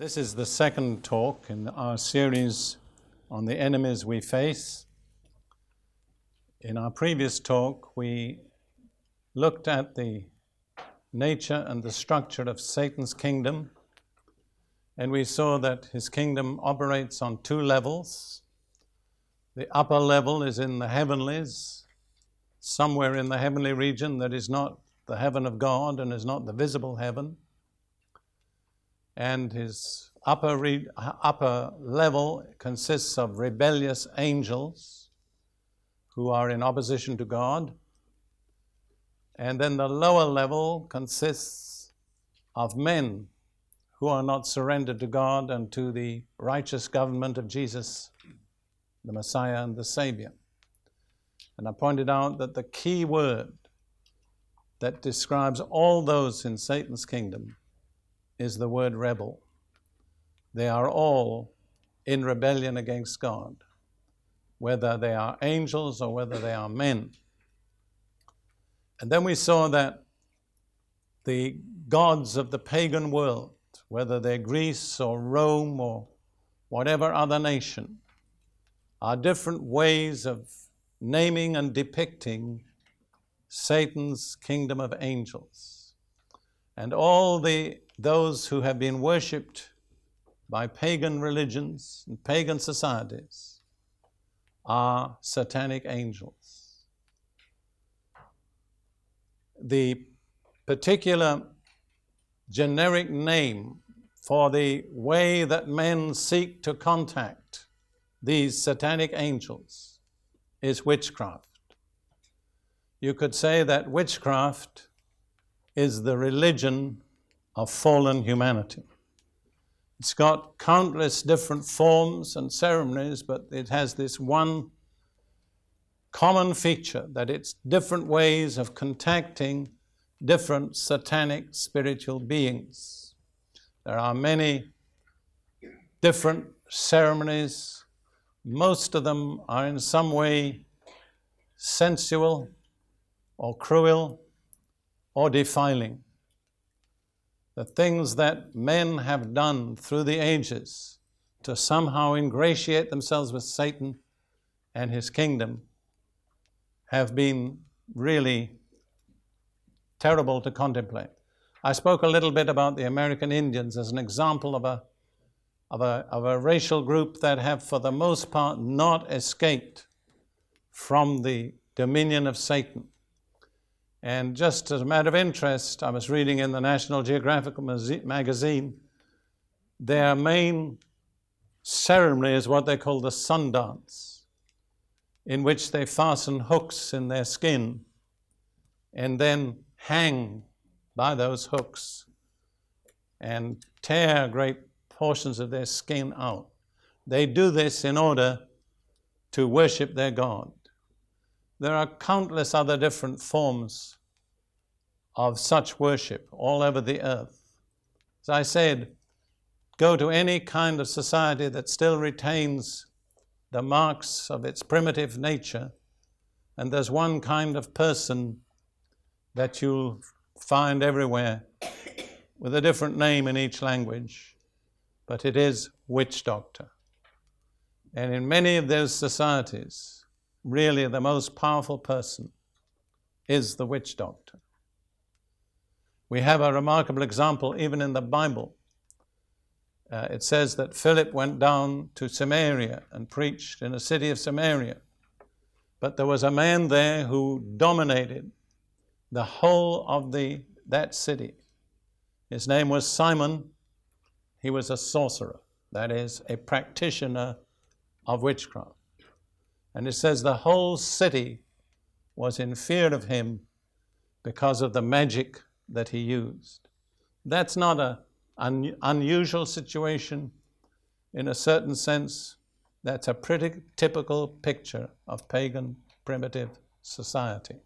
This is the second talk in our series on the enemies we face. In our previous talk, we looked at the nature and the structure of Satan's kingdom, and we saw that his kingdom operates on two levels. The upper level is in the heavenlies, somewhere in the heavenly region that is not the heaven of God and is not the visible heaven. And his upper level consists of rebellious angels who are in opposition to God. And then the lower level consists of men who are not surrendered to God and to the righteous government of Jesus, the Messiah and the Savior. And I pointed out that the key word that describes all those in Satan's kingdom is the word rebel. They are all in rebellion against God, whether they are angels or whether they are men. And then we saw that the gods of the pagan world, whether they're Greece or Rome or whatever other nation, are different ways of naming and depicting Satan's kingdom of angels. And all those who have been worshipped by pagan religions and pagan societies are satanic angels. The particular generic name for the way that men seek to contact these satanic angels is witchcraft. You could say that witchcraft is the religion of fallen humanity. It's got countless different forms and ceremonies, but it has this one common feature, that it's different ways of contacting different satanic spiritual beings. There are many different ceremonies. Most of them are in some way sensual or cruel or defiling. The things that men have done through the ages to somehow ingratiate themselves with Satan and his kingdom have been really terrible to contemplate. I spoke a little bit about the American Indians as an example of a racial group that have for the most part not escaped from the dominion of Satan. And just as a matter of interest, I was reading in the National Geographic magazine, their main ceremony is what they call the sun dance, in which they fasten hooks in their skin and then hang by those hooks and tear great portions of their skin out. They do this in order to worship their God. There are countless other different forms of such worship all over the earth. As I said, go to any kind of society that still retains the marks of its primitive nature, and there's one kind of person that you'll find everywhere with a different name in each language, but it is witch doctor. And in many of those societies, really the most powerful person is the witch doctor. We have a remarkable example even in the Bible. It says that Philip went down to Samaria and preached in a city of Samaria. But there was a man there who dominated the whole of that city. His name was Simon. He was a sorcerer, that is, a practitioner of witchcraft. And it says the whole city was in fear of him because of the magic that he used. That's not an unusual situation. In a certain sense, that's a pretty typical picture of pagan primitive society.